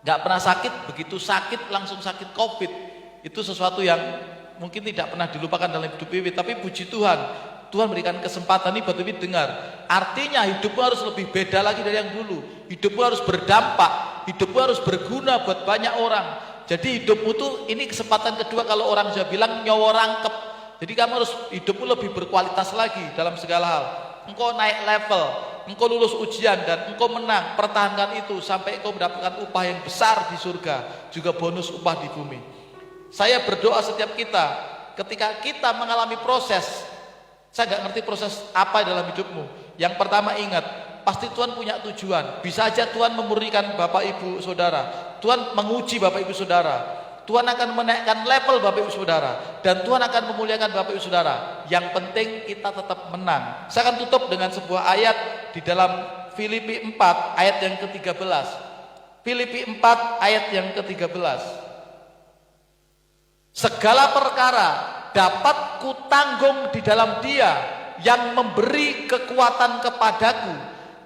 nggak pernah sakit, begitu sakit langsung sakit COVID. Itu sesuatu yang mungkin tidak pernah dilupakan dalam hidup Wiwit. Tapi puji Tuhan, Tuhan berikan kesempatan. Ini buat Wiwit dengar, artinya hidupmu harus lebih beda lagi dari yang dulu. Hidupmu harus berdampak, hidupmu harus berguna buat banyak orang. Jadi hidupmu tuh ini kesempatan kedua. Kalau orang sudah bilang nyawa rangkep, jadi kamu harus hidupmu lebih berkualitas lagi dalam segala hal. Engkau naik level, engkau lulus ujian dan engkau menang. Pertahankan itu sampai engkau mendapatkan upah yang besar di surga, juga bonus upah di bumi. Saya berdoa setiap kita, ketika kita mengalami proses, saya nggak ngerti proses apa dalam hidupmu. Yang pertama ingat, pasti Tuhan punya tujuan. Bisa aja Tuhan memurnikan Bapak Ibu Saudara, Tuhan menguji Bapak Ibu Saudara, Tuhan akan menaikkan level Bapak Ibu Saudara, dan Tuhan akan memuliakan Bapak Ibu Saudara. Yang penting kita tetap menang. Saya akan tutup dengan sebuah ayat di dalam Filipi 4 ayat yang ke-13. Filipi 4 ayat yang ke-13. Segala perkara dapat kutanggung di dalam Dia yang memberi kekuatan kepadaku.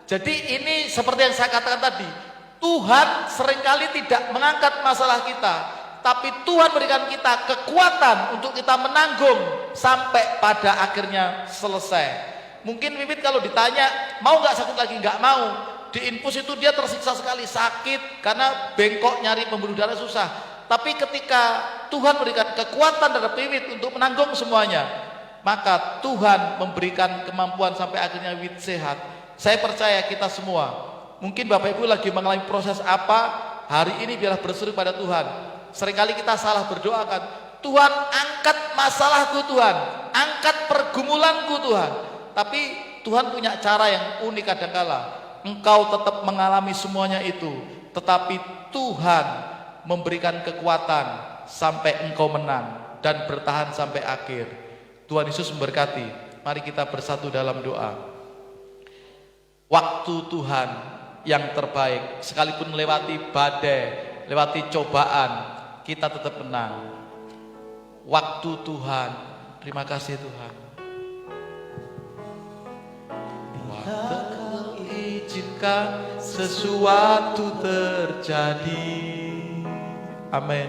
Jadi ini seperti yang saya katakan tadi, Tuhan seringkali tidak mengangkat masalah kita, tapi Tuhan berikan kita kekuatan untuk kita menanggung sampai pada akhirnya selesai. Mungkin Wiwit kalau ditanya mau nggak sakit lagi, nggak mau. Di infus itu dia tersiksa sekali, sakit karena bengkok, nyari pembuluh darah susah. Tapi ketika Tuhan berikan kekuatan terhadap Wiwit untuk menanggung semuanya, maka Tuhan memberikan kemampuan sampai akhirnya Wiwit sehat. Saya percaya kita semua, mungkin Bapak Ibu lagi mengalami proses apa, hari ini biarlah berseru pada Tuhan. Seringkali kita salah berdoa kan, Tuhan angkat masalahku Tuhan, angkat pergumulanku Tuhan. Tapi Tuhan punya cara yang unik kadangkala. Engkau tetap mengalami semuanya itu, tetapi Tuhan memberikan kekuatan sampai engkau menang dan bertahan sampai akhir. Tuhan Yesus memberkati. Mari kita bersatu dalam doa. Waktu Tuhan yang terbaik, sekalipun lewati badai, lewati cobaan, kita tetap menang. Waktu Tuhan, terima kasih Tuhan. Waktu Kau izinkan sesuatu terjadi. Amin.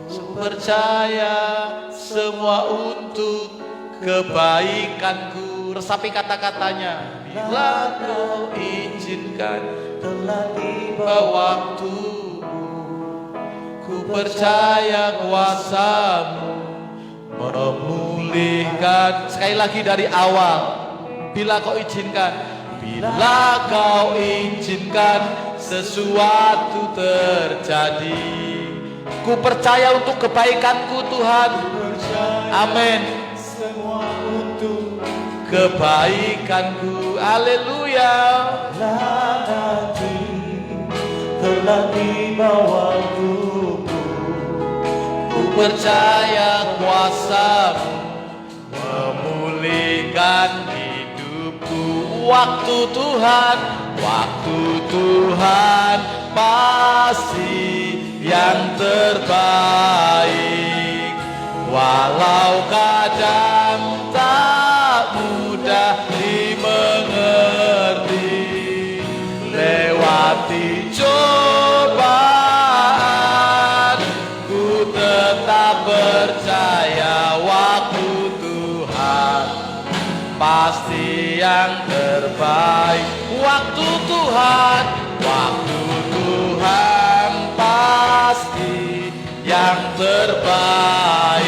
Ku percaya semua untuk kebaikanku. Resapi kata-katanya. Bila Kau izinkan telah tiba waktumu, ku percaya kuasa-Mu memulihkan. Sekali lagi dari awal. Bila Kau izinkan, bila Kau izinkan sesuatu terjadi, ku percaya untuk kebaikanku Tuhan. Amin. Semua untuk kebaikanku. Haleluya. Telah tiba waktuku, ku percaya kuasa-Mu memulihkan hidupku. Waktu Tuhan, waktu Tuhan pasti yang terbaik. Walau kadang tak mudah dimengerti, lewati cobaan, ku tetap percaya waktu Tuhan pasti yang terbaik. Waktu Tuhan, waktu Tuhan pasti yang terbaik.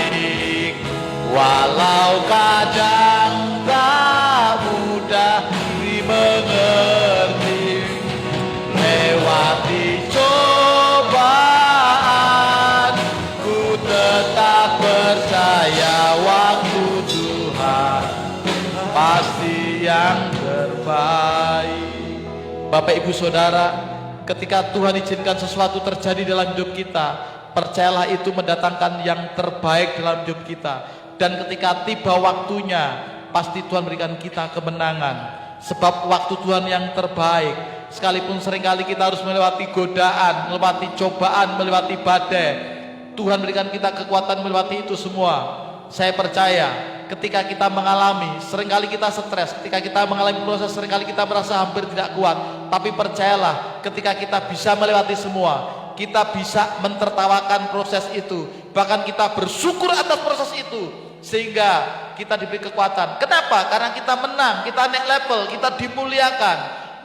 Walau kadang tak mudah dimengerti, lewati cobaan, ku tetap percaya waktu Tuhan pasti yang terbaik. Bapak Ibu Saudara, ketika Tuhan izinkan sesuatu terjadi dalam hidup kita, percayalah itu mendatangkan yang terbaik dalam hidup kita. Dan ketika tiba waktunya, pasti Tuhan berikan kita kemenangan. Sebab waktu Tuhan yang terbaik. Sekalipun seringkali kita harus melewati godaan, melewati cobaan, melewati badai, Tuhan berikan kita kekuatan melewati itu semua. Saya percaya ketika kita mengalami, seringkali kita stres, ketika kita mengalami proses, seringkali kita merasa hampir tidak kuat. Tapi percayalah, ketika kita bisa melewati semua, kita bisa mentertawakan proses itu. Bahkan kita bersyukur atas proses itu, sehingga kita diberi kekuatan. Kenapa? Karena kita menang, kita naik level, kita dimuliakan.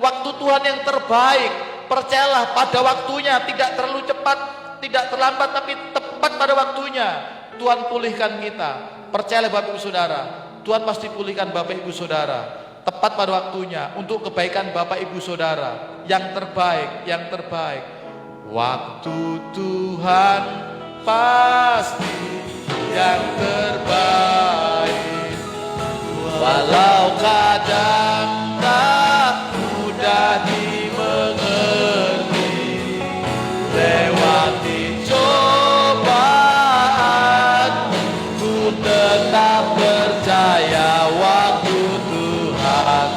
Waktu Tuhan yang terbaik, percayalah pada waktunya, tidak terlalu cepat, tidak terlambat, tapi tepat pada waktunya Tuhan pulihkan kita. Percayalah Bapak Ibu Saudara, Tuhan pasti pulihkan Bapak Ibu Saudara tepat pada waktunya untuk kebaikan Bapak Ibu Saudara. Yang terbaik, yang terbaik. Waktu Tuhan pasti yang terbaik. Walau kadang tak mudah dimengerti, lewati cobaan, ku tetap percaya waktu Tuhan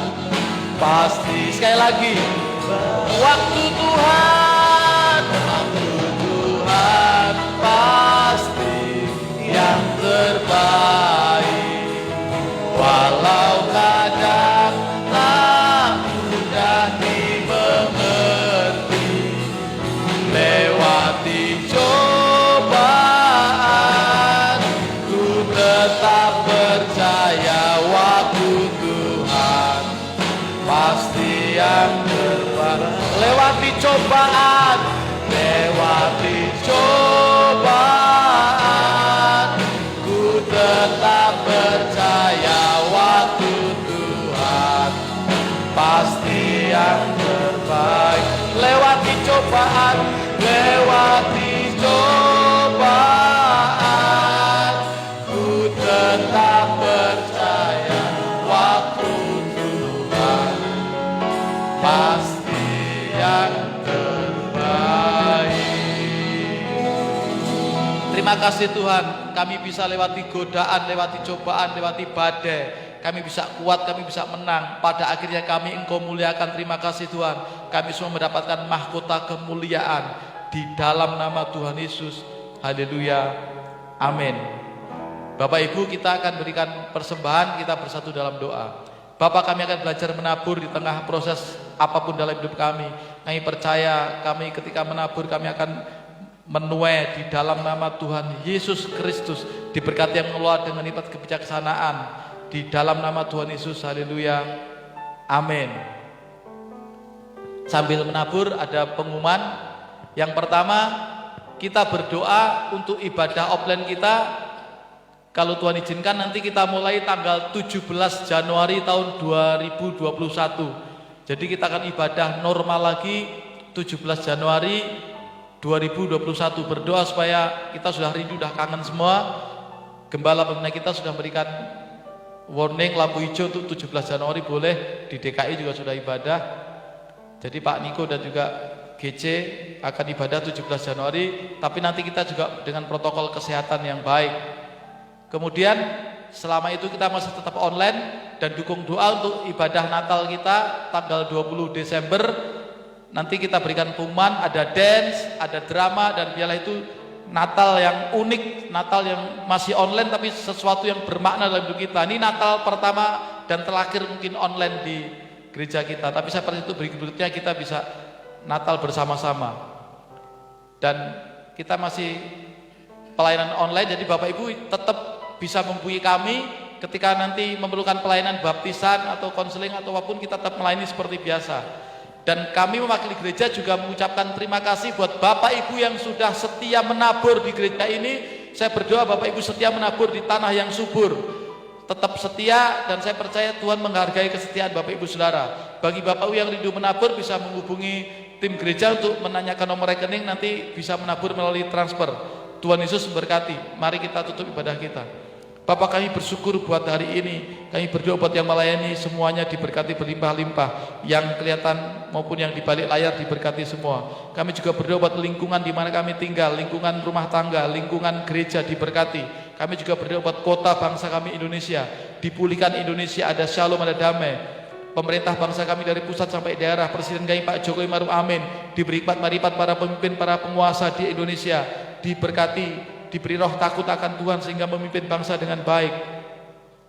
pasti. Sekali lagi, waktu Tuhan pasti yang terbaik. Walau kadang tak mudah dimengerti, lewati cobaan, ku tetap percaya waktu Tuhan pasti yang terbaik. Lewati cobaan, lewati cobaan, ku tetap percaya waktu Tuhan pasti yang terbaik. Lewati cobaan, lewati cobaan, ku tetap percaya waktu Tuhan pasti yang terbaik. Terima kasih Tuhan, kami bisa lewati godaan, lewati cobaan, lewati badai. Kami bisa kuat, kami bisa menang. Pada akhirnya kami Engkau muliakan. Terima kasih Tuhan, kami semua mendapatkan mahkota kemuliaan di dalam nama Tuhan Yesus. Haleluya, amin. Bapak Ibu, kita akan berikan persembahan, kita bersatu dalam doa. Bapak, kami akan belajar menabur di tengah proses apapun dalam hidup kami. Kami percaya, kami ketika menabur, kami akan menuai di dalam nama Tuhan Yesus Kristus. Diberkati yang mengelola dengan lipat kebijaksanaan di dalam nama Tuhan Yesus. Haleluya, amin. Sambil menabur ada pengumuman. Yang pertama, kita berdoa untuk ibadah offline kita. Kalau Tuhan izinkan nanti kita mulai tanggal 17 Januari tahun 2021. Jadi kita akan ibadah normal lagi 17 Januari 2021. Berdoa supaya kita sudah rindu, sudah kangen semua. Gembala pembina kita sudah memberikan warning lampu hijau untuk 17 Januari boleh. Di DKI juga sudah ibadah. Jadi Pak Niko dan juga GC akan ibadah 17 Januari. Tapi nanti kita juga dengan protokol kesehatan yang baik. Kemudian selama itu kita masih tetap online dan dukung doa untuk ibadah Natal kita tanggal 20 Desember. Nanti kita berikan pengumuman, ada dance, ada drama, dan biarlah itu Natal yang unik, Natal yang masih online tapi sesuatu yang bermakna dalam hidup kita. Ini Natal pertama dan terakhir mungkin online di gereja kita. Tapi seperti itu berikutnya kita bisa Natal bersama-sama. Dan kita masih pelayanan online, jadi Bapak Ibu tetap bisa menghubungi kami ketika nanti memerlukan pelayanan baptisan atau konseling atau apapun, kita tetap melayani seperti biasa. Dan kami mewakili gereja juga mengucapkan terima kasih buat Bapak Ibu yang sudah setia menabur di gereja ini. Saya berdoa Bapak Ibu setia menabur di tanah yang subur. Tetap setia, dan saya percaya Tuhan menghargai kesetiaan Bapak Ibu Saudara. Bagi Bapak Ibu yang rindu menabur bisa menghubungi tim gereja untuk menanyakan nomor rekening, nanti bisa menabur melalui transfer. Tuhan Yesus memberkati. Mari kita tutup ibadah kita. Bapak, kami bersyukur buat hari ini. Kami berdoa buat yang melayani semuanya diberkati berlimpah-limpah. Yang kelihatan maupun yang di balik layar diberkati semua. Kami juga berdoa buat lingkungan di mana kami tinggal, lingkungan rumah tangga, lingkungan gereja diberkati. Kami juga berdoa buat kota bangsa kami Indonesia. Dipulihkan Indonesia, ada shalom, ada damai. Pemerintah bangsa kami dari pusat sampai daerah, Presiden kami Pak Jokowi Maruf Amin, diberi hikmat marifat para pemimpin, para penguasa di Indonesia, diberkati, diberi roh takut akan Tuhan sehingga memimpin bangsa dengan baik.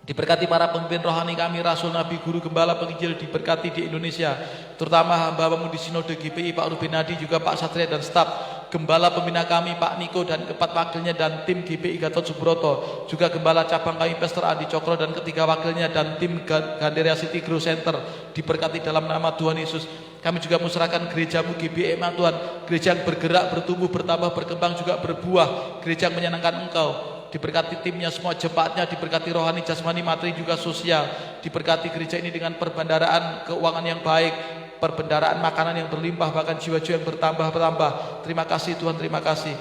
Diberkati para pemimpin rohani kami, rasul, nabi, guru, gembala, penginjil, diberkati di Indonesia. Terutama hamba-hambamu di Sinode GPI, Pak Ruben Hadi, juga Pak Satria dan staf. Gembala pembina kami, Pak Niko dan keempat wakilnya dan tim GPI Gatot Subroto. Juga gembala cabang kami, Pastor Adi Cokro dan ketiga wakilnya dan tim Ganderia City Grow Center. Diberkati dalam nama Tuhan Yesus. Kami juga musrahkan gerejamu GBM Tuhan. Gereja yang bergerak, bertumbuh, bertambah, berkembang, juga berbuah. Gereja yang menyenangkan Engkau. Diberkati timnya semua, jemaatnya, diberkati rohani, jasmani, materi, juga sosial. Diberkati gereja ini dengan perbendaharaan keuangan yang baik, perbendaharaan makanan yang berlimpah, bahkan jiwa-jiwa yang bertambah-bertambah. Terima kasih Tuhan, terima kasih.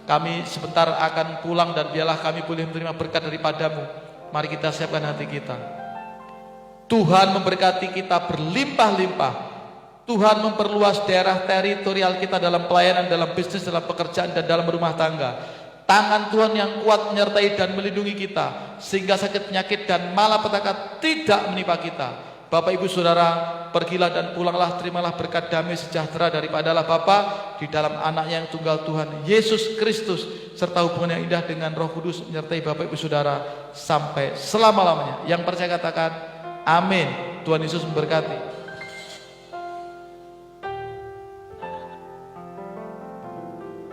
Kami sebentar akan pulang dan biarlah kami boleh menerima berkat daripadamu. Mari kita siapkan hati kita. Tuhan memberkati kita berlimpah-limpah. Tuhan memperluas daerah teritorial kita dalam pelayanan, dalam bisnis, dalam pekerjaan, dan dalam rumah tangga. Tangan Tuhan yang kuat menyertai dan melindungi kita, sehingga sakit, penyakit, dan malapetaka tidak menimpa kita. Bapak, Ibu, Saudara, pergilah dan pulanglah, terimalah berkat damai sejahtera daripada Allah Bapa di dalam anaknya yang tunggal Tuhan Yesus Kristus, serta hubungan yang indah dengan Roh Kudus menyertai Bapak, Ibu, Saudara sampai selama-lamanya. Yang percaya katakan amin. Tuhan Yesus memberkati.